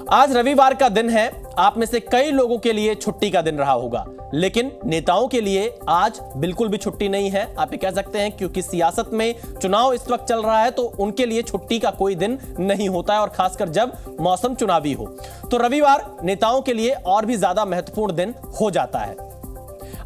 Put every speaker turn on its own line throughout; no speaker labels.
आज रविवार का दिन है। आप में से कई लोगों के लिए छुट्टी का दिन रहा होगा, लेकिन नेताओं के लिए आज बिल्कुल भी छुट्टी नहीं है। आप ये कह सकते हैं क्योंकि सियासत में चुनाव इस वक्त चल रहा है तो उनके लिए छुट्टी का कोई दिन नहीं होता है, और खासकर जब मौसम चुनावी हो तो रविवार नेताओं के लिए और भी ज्यादा महत्वपूर्ण दिन हो जाता है।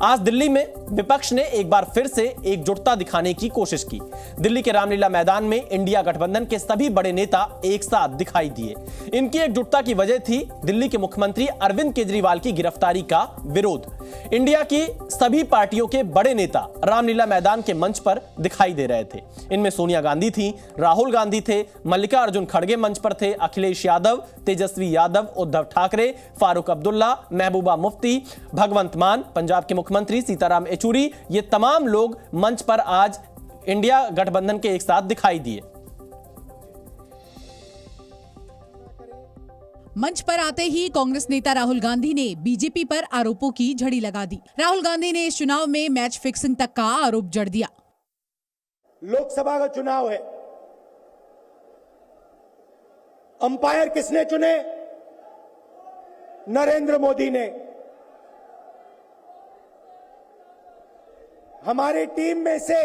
आज दिल्ली में विपक्ष ने एक बार फिर से एकजुटता दिखाने की कोशिश की। दिल्ली के रामलीला मैदान में इंडिया गठबंधन के सभी बड़े नेता एक साथ दिखाई दिए। इनकी एकजुटता की वजह थी दिल्ली के मुख्यमंत्री अरविंद केजरीवाल की गिरफ्तारी का विरोध। इंडिया की सभी पार्टियों के बड़े नेता रामलीला मैदान के मंच पर दिखाई दे रहे थे। इनमें सोनिया गांधी थी, राहुल गांधी थे, मल्लिकार्जुन खड़गे मंच पर थे, अखिलेश यादव, तेजस्वी यादव, उद्धव ठाकरे, फारूक अब्दुल्ला, महबूबा मुफ्ती, भगवंत मान, पंजाब के मुख्यमंत्री सीताराम येचुरी, ये तमाम लोग मंच पर आज इंडिया गठबंधन के एक साथ दिखाई दिए।
मंच पर आते ही कांग्रेस नेता राहुल गांधी ने बीजेपी पर आरोपों की झड़ी लगा दी। राहुल गांधी ने इस चुनाव में मैच फिक्सिंग तक का आरोप जड़ दिया।
लोकसभा का चुनाव है, अंपायर किसने चुने? नरेंद्र मोदी ने। हमारी टीम में से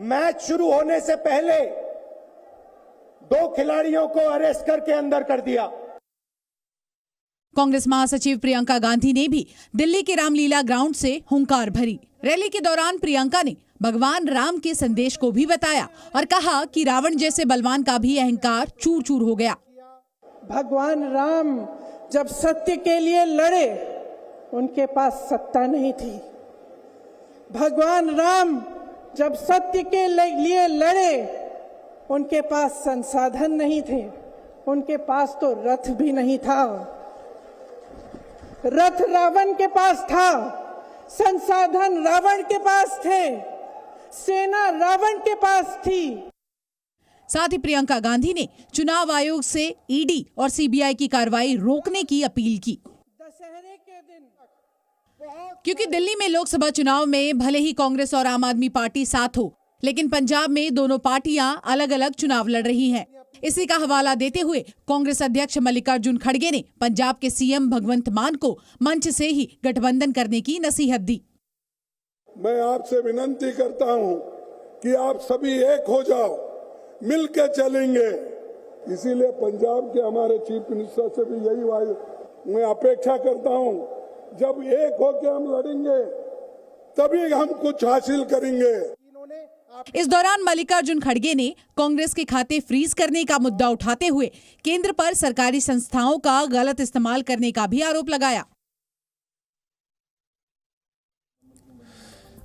मैच शुरू होने से पहले 2 खिलाड़ियों को अरेस्ट करके अंदर कर दिया।
कांग्रेस महासचिव प्रियंका गांधी ने भी दिल्ली के रामलीला ग्राउंड से हुंकार भरी। रैली के दौरान प्रियंका ने भगवान राम के संदेश को भी बताया और कहा कि रावण जैसे बलवान का भी अहंकार चूर चूर हो गया।
भगवान राम जब सत्य के लिए लड़े, उनके पास सत्ता नहीं थी। भगवान राम जब सत्य के लिए लड़े, उनके पास संसाधन नहीं थे, उनके पास तो रथ भी नहीं था। रथ रावण के पास था, संसाधन रावण के पास थे, सेना रावण के पास थी।
साथ ही प्रियंका गांधी ने चुनाव आयोग से ईडी और सीबीआई की कार्रवाई रोकने की अपील की।
दशहरे के दिन
क्योंकि दिल्ली में लोकसभा चुनाव में भले ही कांग्रेस और आम आदमी पार्टी साथ हो, लेकिन पंजाब में दोनों पार्टियां अलग अलग चुनाव लड़ रही हैं। इसी का हवाला देते हुए कांग्रेस अध्यक्ष मल्लिकार्जुन खड़गे ने पंजाब के सीएम भगवंत मान को मंच से ही गठबंधन करने की नसीहत दी।
मैं आपसे विनती करता हूं कि आप सभी एक हो जाओ, मिलकर चलेंगे। इसीलिए पंजाब के हमारे चीफ मिनिस्टर से भी यही मैं अपेक्षा करता हूं, जब एक होकर हम लड़ेंगे तभी हम कुछ हासिल करेंगे।
इस दौरान मल्लिकार्जुन खड़गे ने कांग्रेस के खाते फ्रीज करने का मुद्दा उठाते हुए केंद्र पर सरकारी संस्थाओं का गलत इस्तेमाल करने का भी आरोप लगाया।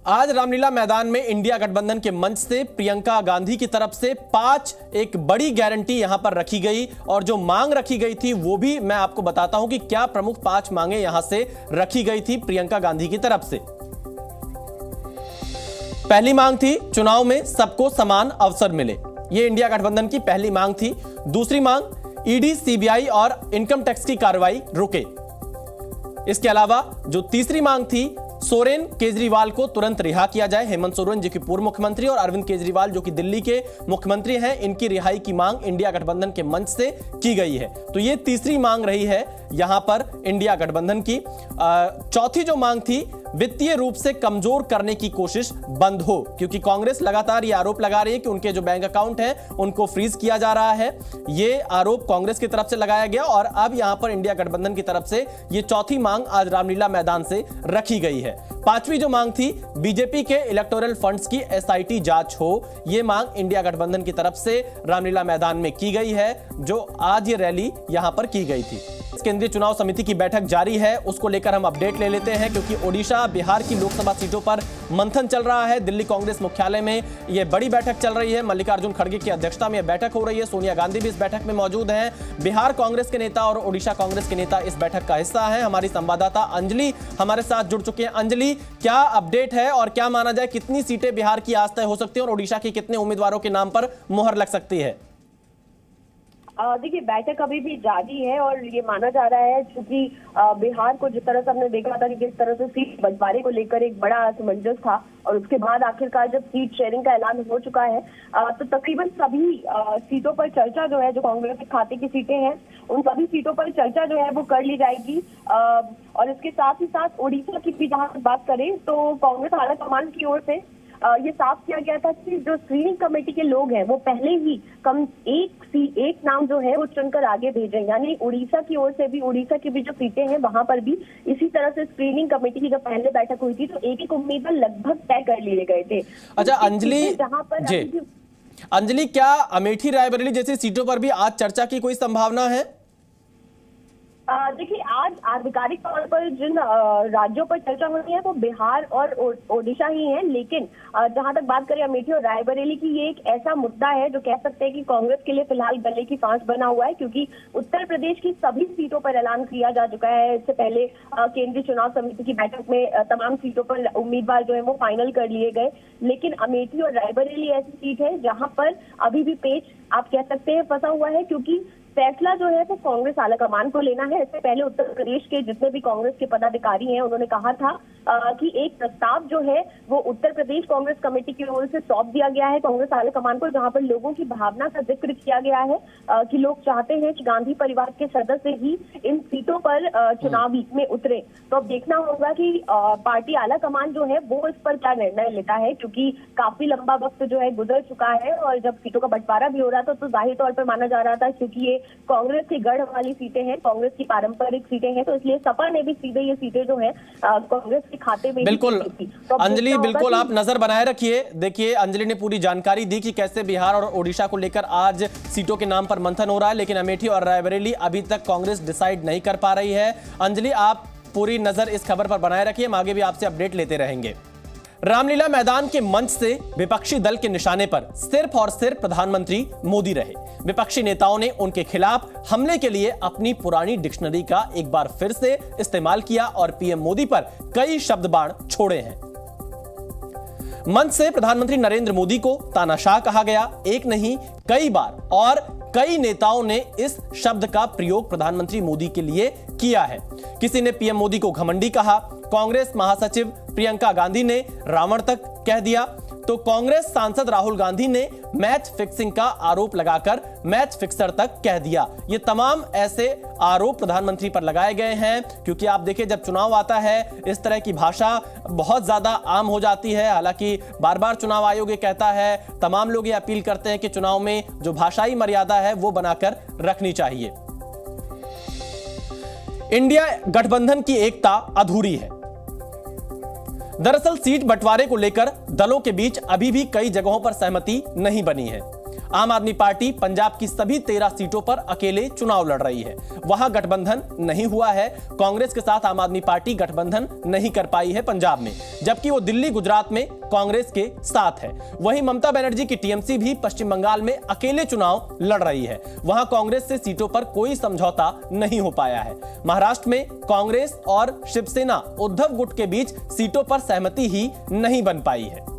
आज रामलीला मैदान में इंडिया गठबंधन के मंच से प्रियंका गांधी की तरफ से 5 एक बड़ी गारंटी यहां पर रखी गई, और जो मांग रखी गई थी वो भी मैं आपको बताता हूं कि क्या प्रमुख 5 मांगे यहां से रखी गई थी प्रियंका गांधी की तरफ से। पहली मांग थी चुनाव में सबको समान अवसर मिले, यह इंडिया गठबंधन की पहली मांग थी। दूसरी मांग ईडी, सीबीआई और इनकम टैक्स की कार्रवाई रुके। इसके अलावा जो तीसरी मांग थी, सोरेन केजरीवाल को तुरंत रिहा किया जाए। हेमंत सोरेन जो कि पूर्व मुख्यमंत्री और अरविंद केजरीवाल जो कि दिल्ली के मुख्यमंत्री हैं, इनकी रिहाई की मांग इंडिया गठबंधन के मंच से की गई है। तो ये तीसरी मांग रही है यहां पर इंडिया गठबंधन की। चौथी जो मांग थी, वित्तीय रूप से कमजोर करने की कोशिश बंद हो, क्योंकि कांग्रेस लगातार यह आरोप लगा रही है कि उनके जो बैंक अकाउंट हैं उनको फ्रीज किया जा रहा है। यह आरोप कांग्रेस की तरफ से लगाया गया और अब यहां पर इंडिया गठबंधन की तरफ से यह चौथी मांग आज रामलीला मैदान से रखी गई है। पांचवी जो मांग थी, बीजेपी के इलेक्टोरल फंड्स की एसआईटी जांच हो, यह मांग इंडिया गठबंधन की तरफ से रामलीला मैदान में की गई है, जो आज ये रैली यहां पर की गई थी। केंद्रीय चुनाव समिति की बैठक जारी है, उसको लेकर हम अपडेट ले लेते हैं, क्योंकि ओडिशा, बिहार की लोकसभा सीटों पर मंथन चल रहा है। दिल्ली कांग्रेस मुख्यालय में यह बड़ी बैठक चल रही है। मल्लिकार्जुन खड़गे की अध्यक्षता में यह बैठक हो रही है। सोनिया गांधी भी इस बैठक में मौजूद हैं। बिहार कांग्रेस के नेता और ओडिशा कांग्रेस के नेता इस बैठक का हिस्सा हैं। हमारी संवाददाता अंजलि हमारे साथ जुड़ चुके हैं। अंजलि, क्या अपडेट है और क्या माना जाए, कितनी सीटें बिहार की आज तय हो सकती है और ओडिशा के कितने उम्मीदवारों के नाम पर मुहर लग सकती है?
देखिए, बैठक अभी भी जारी है और ये माना जा रहा है क्योंकि बिहार को जिस तरह से हमने देखा था कि किस तरह से सीट बंटवारे को लेकर एक बड़ा असमंजस था और उसके बाद आखिरकार जब सीट शेयरिंग का ऐलान हो चुका है तो तकरीबन सभी सीटों पर चर्चा जो है, जो कांग्रेस के खाते की सीटें हैं उन सभी सीटों पर चर्चा जो है वो कर ली जाएगी। और इसके साथ ही साथ ओडिशा की भी जहां बात करें तो कांग्रेस आला कमान की ओर से ये साफ किया गया था कि जो स्क्रीनिंग कमेटी के लोग हैं वो पहले ही एक नाम जो है वो चुनकर आगे भेजे, यानी उड़ीसा की ओर से भी, उड़ीसा की भी जो सीटें हैं वहां पर भी इसी तरह से स्क्रीनिंग कमेटी की जब पहले बैठक हुई थी तो एक उम्मीदवार लगभग तय कर लिए गए थे।
अच्छा अंजलि, क्या अमेठी रायबरेली जैसी सीटों पर भी आज चर्चा की कोई संभावना है?
देखिए, आज आधिकारिक तौर पर जिन राज्यों पर चर्चा होनी है वो बिहार और ओडिशा ही है, लेकिन जहां तक बात करें अमेठी और रायबरेली की, ये एक ऐसा मुद्दा है जो कह सकते हैं कि कांग्रेस के लिए फिलहाल गले की फांस बना हुआ है, क्योंकि उत्तर प्रदेश की सभी सीटों पर ऐलान किया जा चुका है। इससे पहले केंद्रीय चुनाव समिति की बैठक में तमाम सीटों पर उम्मीदवार जो है वो फाइनल कर लिए गए, लेकिन अमेठी और रायबरेली ऐसी सीट है जहां पर अभी भी पेच आप कह सकते हैं फंसा हुआ है, क्योंकि फैसला जो है वो कांग्रेस आलाकमान को लेना है। इससे पहले उत्तर प्रदेश के जितने भी कांग्रेस के पदाधिकारी हैं उन्होंने कहा था कि एक प्रस्ताव जो है वो उत्तर प्रदेश कांग्रेस कमेटी की ओर से सौंप दिया गया है कांग्रेस आलाकमान को, जहां पर लोगों की भावना का जिक्र किया गया है कि लोग चाहते हैं कि गांधी परिवार के सदस्य ही इन सीटों पर चुनाव में उतरे। तो अब देखना होगा कि पार्टी आलाकमान जो है वो इस पर क्या निर्णय लेता है, क्योंकि काफी लंबा वक्त जो है गुजर चुका है और जब सीटों का बंटवारा भी हो रहा था तो जाहिर तौर पर माना जा रहा था क्योंकि ये कांग्रेस की गढ़ वाली सीटें हैं, कांग्रेस की पारंपरिक सीटें हैं, तो इसलिए सपा ने भी सीधे ये सीटें जो है कांग्रेस के खाते में।
बिल्कुल अंजलि, बिल्कुल आप नजर बनाए रखिए। देखिए अंजलि ने पूरी जानकारी दी कि कैसे बिहार और ओडिशा को लेकर आज सीटों के नाम पर मंथन हो रहा है, लेकिन अमेठी और रायबरेली अभी तक कांग्रेस डिसाइड नहीं कर पा रही है। अंजलि, आप पूरी नजर इस खबर पर बनाए रखिए, हम आगे भी आपसे अपडेट लेते रहेंगे। रामलीला मैदान के मंच से विपक्षी दल के निशाने पर सिर्फ और सिर्फ प्रधानमंत्री मोदी रहे। विपक्षी नेताओं ने उनके खिलाफ हमले के लिए अपनी पुरानी डिक्शनरी का एक बार फिर से इस्तेमाल किया और पीएम मोदी पर कई शब्द बाण छोड़े हैं। मंच से प्रधानमंत्री नरेंद्र मोदी को तानाशाह कहा गया, एक नहीं कई बार, और कई नेताओं ने इस शब्द का प्रयोग प्रधानमंत्री मोदी के लिए किया है। किसी ने पीएम मोदी को घमंडी कहा, कांग्रेस महासचिव प्रियंका गांधी ने रावण तक कह दिया, तो कांग्रेस सांसद राहुल गांधी ने मैच फिक्सिंग का आरोप लगाकर मैच फिक्सर तक कह दिया। ये तमाम ऐसे आरोप प्रधानमंत्री पर लगाए गए हैं, क्योंकि आप देखिए जब चुनाव आता है इस तरह की भाषा बहुत ज्यादा आम हो जाती है। हालांकि बार बार चुनाव आयोग ये कहता है, तमाम लोग ये अपील करते हैं कि चुनाव में जो भाषाई मर्यादा है वो बनाकर रखनी चाहिए। इंडिया गठबंधन की एकता अधूरी है। दरअसल सीट बंटवारे को लेकर दलों के बीच अभी भी कई जगहों पर सहमति नहीं बनी है। आम आदमी पार्टी पंजाब की सभी 13 सीटों पर अकेले चुनाव लड़ रही है, वहां गठबंधन नहीं हुआ है। कांग्रेस के साथ आम आदमी पार्टी गठबंधन नहीं कर पाई है पंजाब में, जबकि वो दिल्ली गुजरात में कांग्रेस के साथ है। वहीं ममता बनर्जी की टीएमसी भी पश्चिम बंगाल में अकेले चुनाव लड़ रही है, वहां कांग्रेस से सीटों पर कोई समझौता नहीं हो पाया है। महाराष्ट्र में कांग्रेस और शिवसेना उद्धव गुट के बीच सीटों पर सहमति ही नहीं बन पाई है।